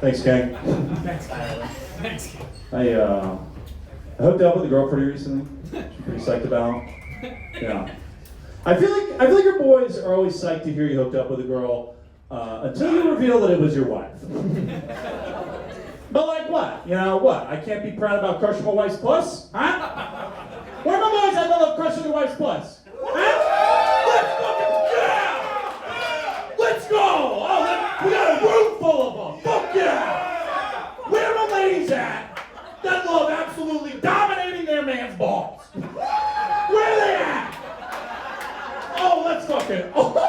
Thanks, King. Thanks, Tyler. Thanks, King. I hooked up with a girl pretty recently. She's pretty psyched about. Yeah. I feel like your boys are always psyched to hear you hooked up with a girl until you reveal that it was your wife. But like what? You know what? I can't be proud about crushing my wife's puss? Huh? Where are my boys that love crushing their wife's puss? Huh? Let's fucking, yeah! Let's go! Oh, we got a room full of them! Fuck yeah! Where are my ladies at? That love absolutely dominating their man's balls. Where are they at? Oh, let's fucking. Oh.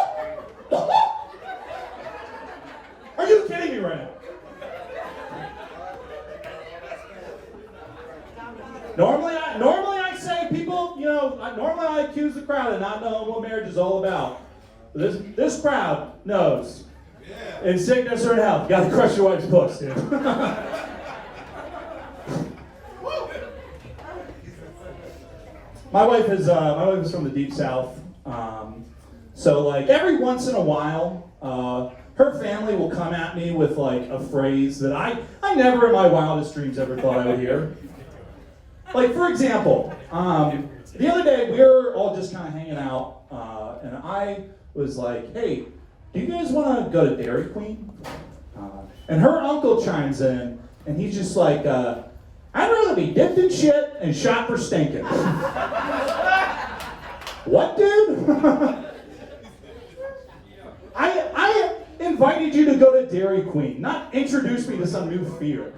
Are you kidding me right now? Normally I say people, you know, normally I accuse the crowd of not knowing what marriage is all about. This crowd knows. Yeah. In sickness or in health, you gotta crush your wife's puss, dude. My wife is from the deep south. So like every once in a while, her family will come at me with like a phrase that I never in my wildest dreams ever thought I would hear. Like for example, the other day we were all just kind of hanging out, and I was like, "Hey, do you guys want to go to Dairy Queen?" And her uncle chimes in, and he's just like, "I'd rather be dipped in shit and shot for stinking." What, dude? I invited you to go to Dairy Queen, not introduce me to some new fear.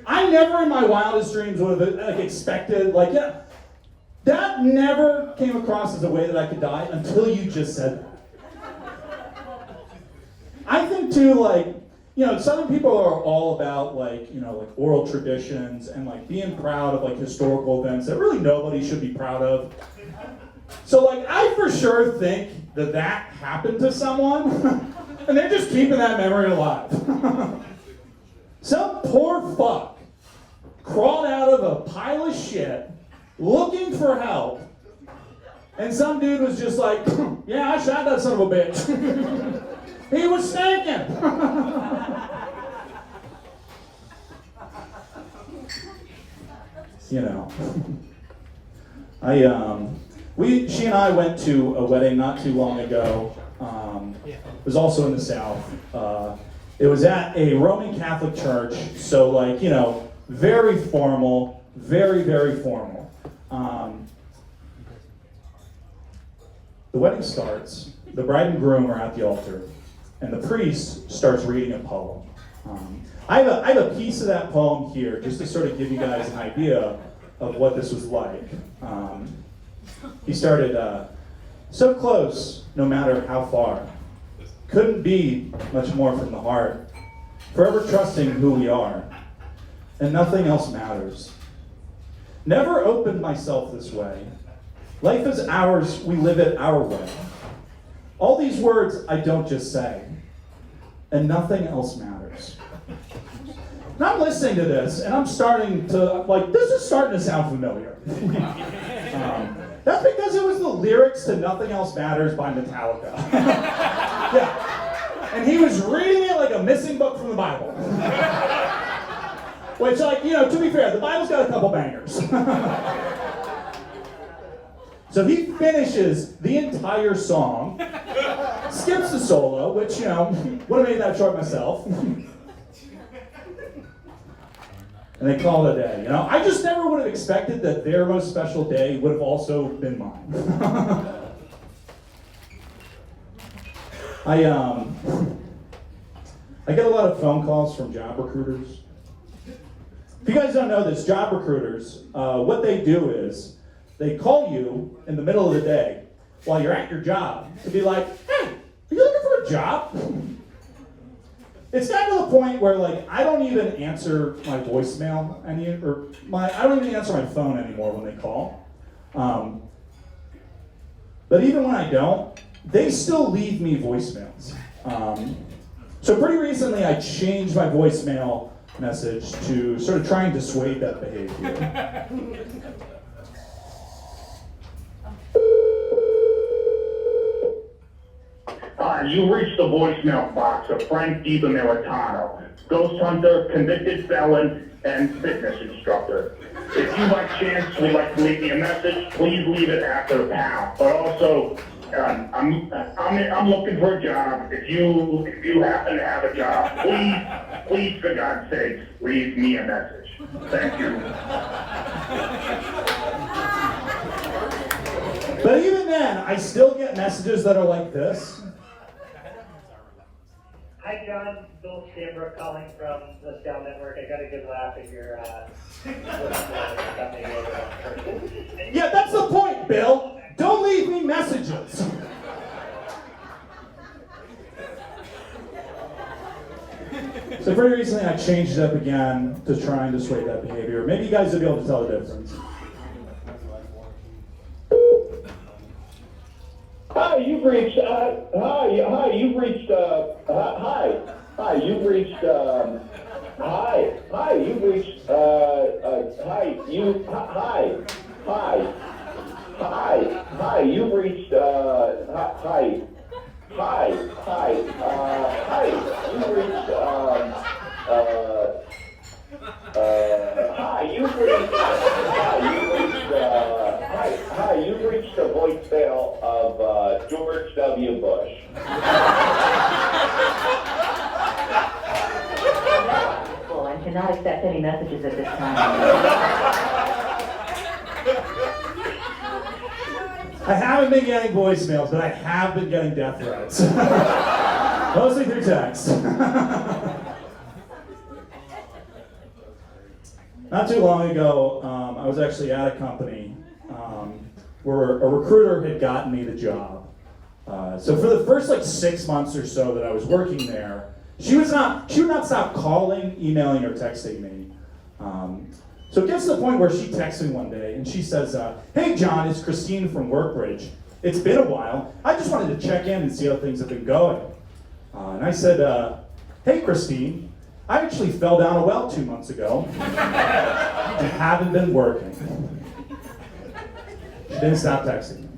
I never in my wildest dreams would have like expected, like, yeah, that never came across as a way that I could die until you just said that. I think too, like, you know, Southern people are all about like, you know, like oral traditions and like being proud of like historical events that really nobody should be proud of. So like, I for sure think that happened to someone and they're just keeping that memory alive. Some poor fuck crawled out of a pile of shit looking for help and some dude was just like, yeah, I shot that son of a bitch. He was stinking. You know, she and I went to a wedding not too long ago. It was also in the South. It was at a Roman Catholic church, so like, you know, very formal, very, very formal. The wedding starts, the bride and groom are at the altar, and the priest starts reading a poem. I have a piece of that poem here, just to sort of give you guys an idea of what this was like. He started, so close, no matter how far. Couldn't be much more from the heart. Forever trusting who we are. And nothing else matters. Never opened myself this way. Life is ours, we live it our way. All these words I don't just say. And nothing else matters. And I'm listening to this, and I'm starting to, like, this is starting to sound familiar. That's because it was the lyrics to Nothing Else Matters by Metallica. Yeah. And he was reading it like a missing book from the Bible. Which, like, you know, to be fair, the Bible's got a couple bangers. So he finishes the entire song, skips the solo, which, you know, would have made that short myself. And they call it a day. You know, I just never would have expected that their most special day would have also been mine. I get a lot of phone calls from job recruiters. If you guys don't know this, job recruiters, what they do is they call you in the middle of the day while you're at your job to be like, hey, are you looking for a job? It's gotten to the point where, like, I don't even answer my voicemail I don't even answer my phone anymore when they call. But even when I don't, they still leave me voicemails. So pretty recently, I changed my voicemail message to sort of try and dissuade that behavior. Hi, Hi, you reached the voicemail box of Frank DiBamilitano, ghost hunter, convicted felon, and fitness instructor. If you by chance would like to leave me a message, please leave it after the pound. But also, I'm looking for a job. If you happen to have a job, please, for God's sake, leave me a message. Thank you. But even then, I still get messages that are like this. Hi, John. Bill Stambrook calling from the Scout Network. I got a good laugh at your Yeah, that's the point, Bill. Don't leave me messages. So pretty recently I changed it up again to try and dissuade that behavior. Maybe you guys will be able to tell the difference. Hi, you've reached, hi, you've reached, you've reached, you've reached the voicemail of George W. Bush. Well, I cannot accept any messages at this time. I haven't been getting voicemails, but I have been getting death threats. Mostly through text. Not too long ago, I was actually at a company where a recruiter had gotten me the job. So for the first 6 months or so that I was working there, she would not stop calling, emailing, or texting me. So it gets to the point where she texts me one day and she says, "Hey John, it's Christine from Workbridge. It's been a while. I just wanted to check in and see how things have been going." And I said, "Hey Christine, I actually fell down a well 2 months ago and haven't been working." She didn't stop texting me.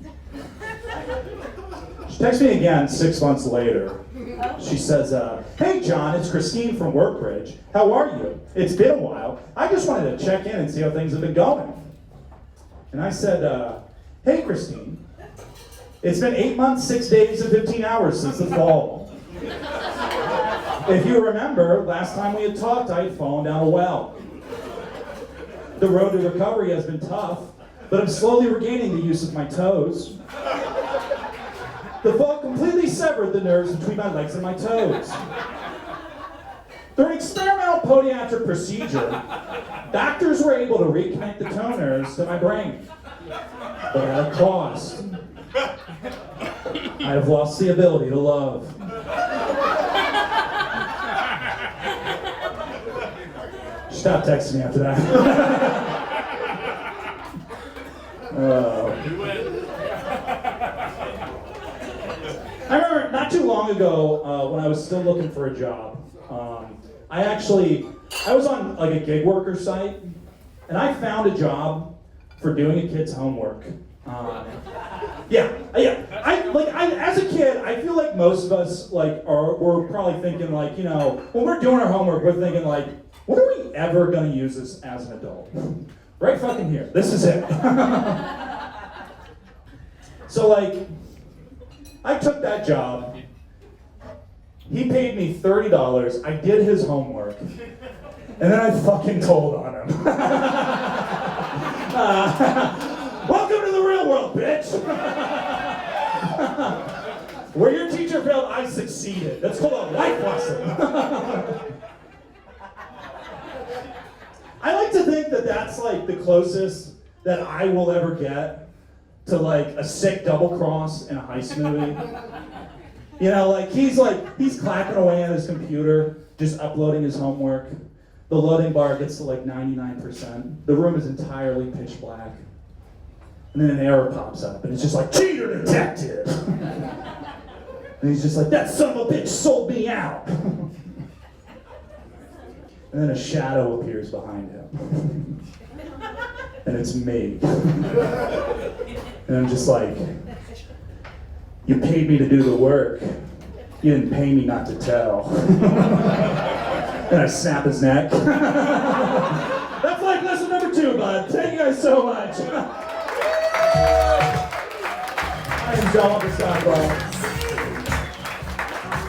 She texts me again 6 months later. She says, "Hey John, it's Christine from Workbridge. How are you? It's been a while. I just wanted to check in and see how things have been going." And I said, "Hey Christine, it's been 8 months, 6 days, and 15 hours since the fall. If you remember, last time we had talked, I had fallen down a well. The road to recovery has been tough, but I'm slowly regaining the use of my toes. The fall completely severed the nerves between my legs and my toes. Through an experimental podiatric procedure, doctors were able to reconnect the toe nerves to my brain, but at a cost. I have lost the ability to love." Stop texting me after that. I remember not too long ago when I was still looking for a job. I was on a gig worker site, and I found a job for doing a kid's homework. As a kid, I feel like most of us we're probably thinking when we're doing our homework, we're thinking when are we ever going to use this as an adult? Right fucking here. This is it. So I took that job. He paid me $30. I did his homework. And then I fucking told on him. Welcome to the real world, bitch. Where your teacher failed, I succeeded. That's called a life lesson. I like to think that that's the closest that I will ever get to a sick double cross in a heist movie. He's clapping away on his computer, just uploading his homework. The loading bar gets to 99%. The room is entirely pitch black. And then an error pops up, and it's just "Cheater detected!" And he's just "That son of a bitch sold me out!" And then a shadow appears behind him. And it's me. And I'm just "You paid me to do the work. You didn't pay me not to tell. And I snap his neck. That's like lesson number 2, bud. Thank you guys so much. I am Walter Stockwell.